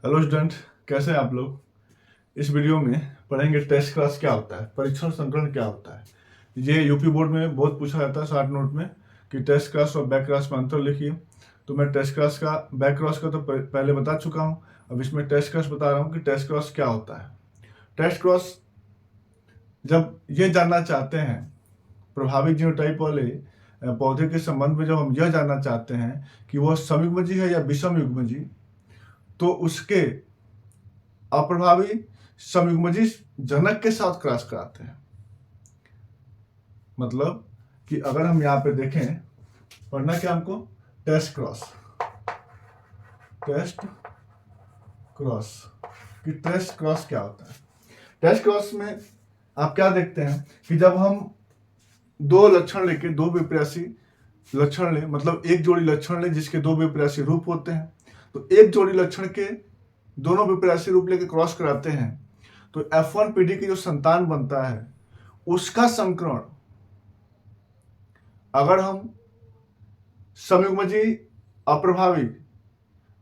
Hello student, कैसे हैं आप लोग। इस वीडियो में पढ़ेंगे टेस्ट क्लास क्या होता है, परीक्षण संकलन क्या होता है। ये यूपी बोर्ड में बहुत पूछा जाता है शॉर्ट नोट में कि टेस्ट क्लास और बैक क्लास में अंतर लिखिए। तो मैं टेस्ट क्लास का बैक क्लास का तो पहले बता चुका हूँ। अब इसमें टेस्ट क्लास बता रहा हूँ कि टेस्ट क्लास क्या होता है। टेस्ट क्लास जब ये जानना चाहते हैं प्रभावित जीनोटाइप वाले पौधे के संबंध में, जब हम यह जानना चाहते हैं कि वह समयुग्मजी है या विषमयुग्मजी, तो उसके अप्रभावी समयुग्मजी जनक के साथ क्रॉस कराते हैं। मतलब कि अगर हम यहाँ पे देखें, पढ़ना क्या हमको, टेस्ट क्रॉस, टेस्ट क्रॉस कि टेस्ट क्रॉस क्या होता है। टेस्ट क्रॉस में आप क्या देखते हैं कि जब हम दो लक्षण लेके, दो विपर्यासी लक्षण लें, मतलब एक जोड़ी लक्षण लें जिसके दो विपर्यासी रूप होते हैं, तो एक जोड़ी लक्षण के दोनों विपर्यासी रूप लेके क्रॉस कराते हैं, तो F1 पीढ़ी की जो संतान बनता है उसका संकरण अगर हम समयुग्मजी अप्रभावी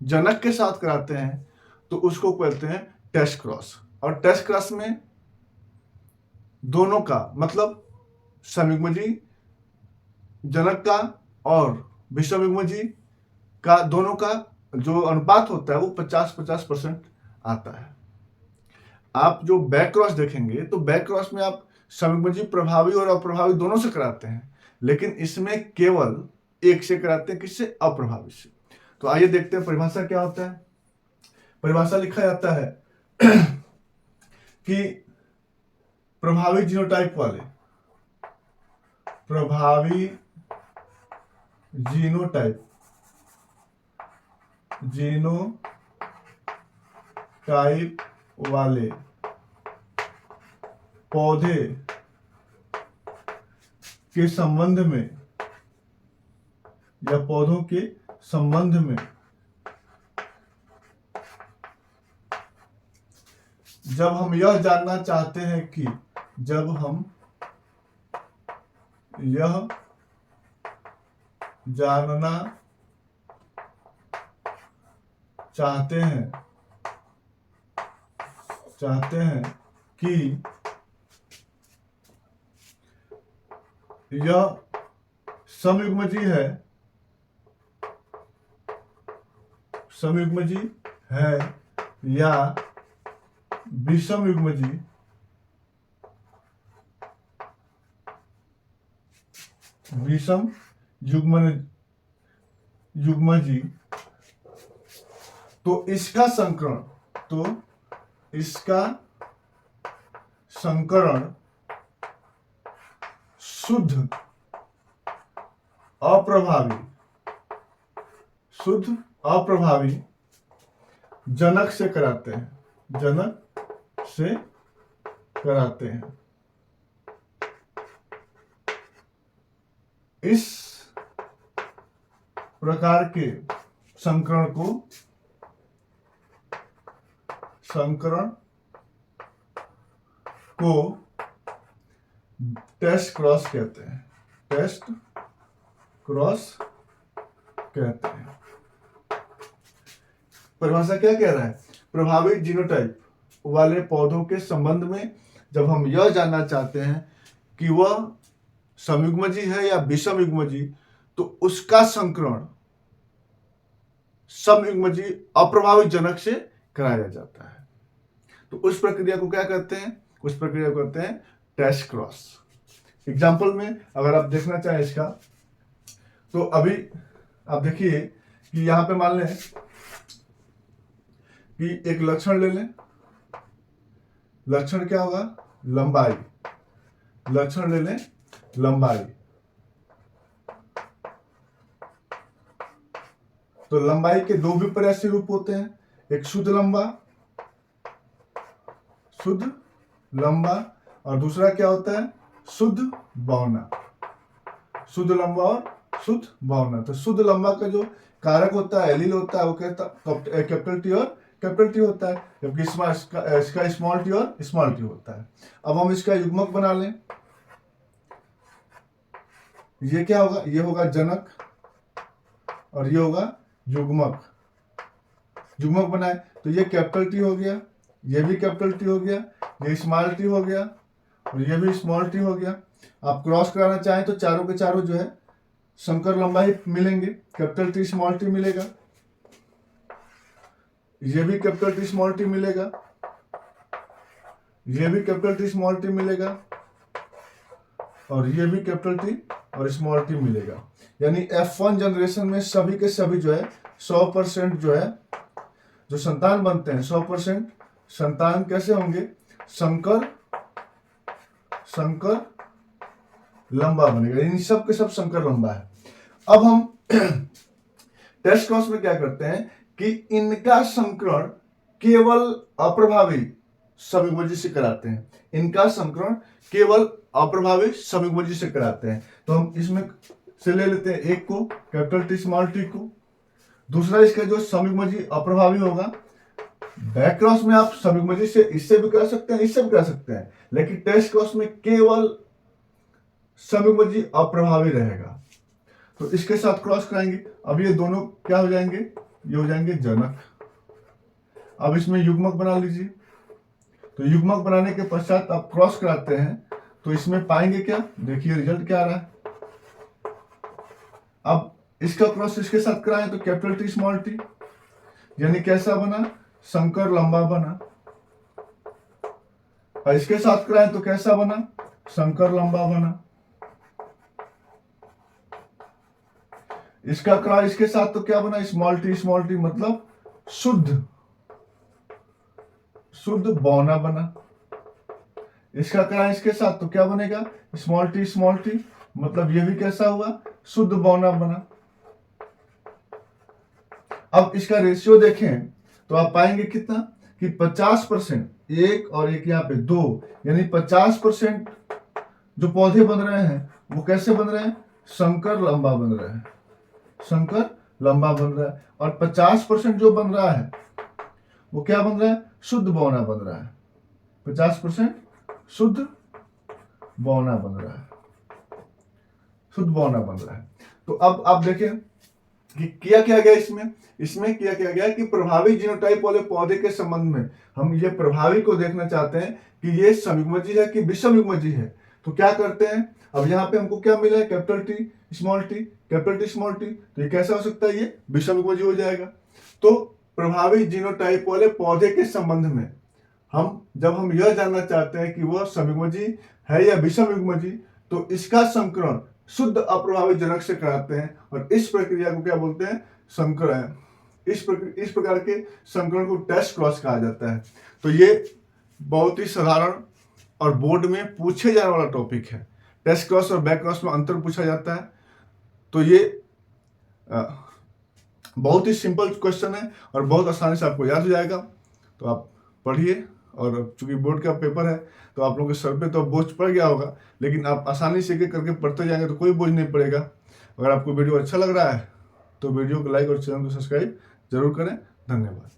जनक के साथ कराते हैं तो उसको कहते हैं टेस्ट क्रॉस। और टेस्ट क्रॉस में दोनों का मतलब समयुग्मजी जनक का और विषमयुग्मजी का दोनों का जो अनुपात होता है वो 50-50% आता है। आप जो बैक क्रॉस देखेंगे तो बैक क्रॉस में आप समयुग्मजी प्रभावी और अप्रभावी दोनों से कराते हैं, लेकिन इसमें केवल एक से कराते हैं, किससे, अप्रभावी से। तो आइए देखते हैं परिभाषा क्या होता है। परिभाषा लिखा जाता है कि प्रभावी जीनोटाइप वाले, प्रभावी जीनोटाइप, जीनोटाइप वाले पौधे के संबंध में या पौधों के संबंध में जब हम यह जानना चाहते हैं कि, जब हम यह जानना चाहते हैं कि यह समयुग्मजी है या विषमयुग्मजी, युग्मजी, तो इसका संकरण शुद्ध अप्रभावी जनक से कराते हैं। इस प्रकार के संकरण को टेस्ट क्रॉस कहते हैं। परिभाषा क्या कह रहा है, प्रभावी जीनोटाइप वाले पौधों के संबंध में जब हम यह जानना चाहते हैं कि वह समयुग्मजी है या विषमयुग्मजी, तो उसका संकरण समयुग्मजी अप्रभावी जनक से कराया जाता है। तो उस प्रक्रिया को क्या कहते हैं, उस प्रक्रिया को कहते हैं टेस्ट क्रॉस। एग्जाम्पल में अगर आप देखना चाहें इसका, तो अभी आप देखिए कि यहां पे मान लें कि एक लक्षण ले लें। लक्षण क्या होगा, लंबाई। लक्षण ले लें लंबाई। तो लंबाई के दो विपर्यासी रूप होते हैं, एक शुद्ध लंबा और दूसरा क्या होता है, शुद्ध बौना। शुद्ध लंबा और शुद्ध बौना। तो शुद्ध लंबा का जो कारक होता है, एलील होता है, वो कहता है कैपिटल टी और कैपिटल टी होता है, जबकि इसका स्मॉल टी और स्मॉल टी होता है। अब हम इसका युग्मक बना लें। ये क्या होगा, ये होगा जनक और ये होगा युग्मक। युग्मक बनाए तो ये कैपिटल टी हो गया, ये भी कैपिटल टी हो गया, ये स्मॉल टी हो गया और ये भी स्मॉल टी हो गया। आप क्रॉस कराना चाहें तो चारों के चारों जो है संकर लंबाई मिलेंगे, कैपिटल टी स्मॉल टी मिलेगा, ये भी कैपिटल टी स्मॉल टी मिलेगा, ये भी कैपिटल टी स्मॉल टी मिलेगा और ये भी कैपिटल टी और स्मॉल टी मिलेगा। यानी F1 जनरेशन में सभी के सभी जो है 100% जो है जो संतान बनते हैं 100% संतान कैसे होंगे, संकर लंबा बनेगा, इन सब के सब संकर लंबा है। अब हम टेस्ट क्रॉस में क्या करते हैं कि इनका संकरण केवल अप्रभावी समयुग्मजी से कराते हैं, इनका संकरण केवल अप्रभावी समयुग्मजी से कराते हैं। तो हम इसमें से ले लेते हैं एक को कैपिटल टी स्मॉल टी को, दूसरा इसका जो समयुग्मजी अप्रभावी होगा, बैक क्रॉस में आप समयुग्मजी से इससे भी करा सकते हैं, इससे भी करा सकते हैं, लेकिन टेस्ट क्रॉस में केवल समयुग्मजी अप्रभावी रहेगा। तो इसके साथ क्रॉस कराएंगे, अब ये दोनों क्या हो जाएंगे, ये हो जाएंगे जनक। अब इसमें युग्मक बना लीजिए, तो युग्मक बनाने के पश्चात आप क्रॉस कराते हैं तो इसमें पाएंगे क्या, देखिए रिजल्ट क्या आ रहा है। अब इसका क्रॉस इसके साथ कराएं तो कैपिटल टी स्मॉल टी, यानी कैसा बना, संकर लंबा बना। और इसके साथ कराएं तो कैसा बना, संकर लंबा बना। इसका करा इसके साथ तो क्या बना, स्मॉल टी मतलब शुद्ध बौना बना। इसका करा इसके साथ तो क्या बनेगा, स्मॉल टी मतलब ये भी कैसा हुआ, शुद्ध बौना बना। अब इसका रेशियो देखें तो आप पाएंगे कितना कि 50%, एक और एक यहाँ पे 2, यानी 50% जो पौधे बन रहे हैं वो कैसे बन रहे हैं, संकर लंबा बन रहे हैं, संकर लंबा बन रहा है। और 50% जो बन रहा है वो क्या बन रहा है, शुद्ध बौना बन रहा है, 50% शुद्ध बौना बन रहा है, शुद्ध बौना बन रहा है। तो अब आप देखें कि किया क्या गया, इसमें किया क्या गया कि प्रभावी जीनोटाइप वाले पौधे के संबंध में हम ये प्रभावी को देखना चाहते हैं कि ये समयुग्मजी है कि विषमयुग्मजी है। तो क्या करते हैं, अब यहाँ पे हमको क्या मिला है, capital T small T, capital T small T, तो ये कैसा हो सकता है, ये विषमयुग्मजी हो जाएगा। तो प्रभावी जीनोटाइप वाले पौधे के संबंध में जब हम यह जानना चाहते हैं कि वह समयुग्मजी है या विषमयुग्मजी, तो इसका संकरण शुद्ध अप्रभावी जनक से कराते हैं और इस प्रक्रिया को क्या बोलते हैं, संकरण। इस प्रकार के संकरण को टेस्ट क्रॉस कहा जाता है। तो ये बहुत ही साधारण और बोर्ड में पूछे जाने वाला टॉपिक है। टेस्ट क्रॉस और बैक क्रॉस में अंतर पूछा जाता है। तो ये बहुत ही सिंपल क्वेश्चन है और बहुत आसानी से आपको याद हो जाएगा। तो आप पढ़िए, और चूंकि बोर्ड का पेपर है तो आप लोगों के सर पे तो बोझ पड़ गया होगा, लेकिन आप आसानी से करके पढ़ते जाएंगे तो कोई बोझ नहीं पड़ेगा। अगर आपको वीडियो अच्छा लग रहा है तो वीडियो को लाइक और चैनल को सब्सक्राइब जरूर करें। धन्यवाद।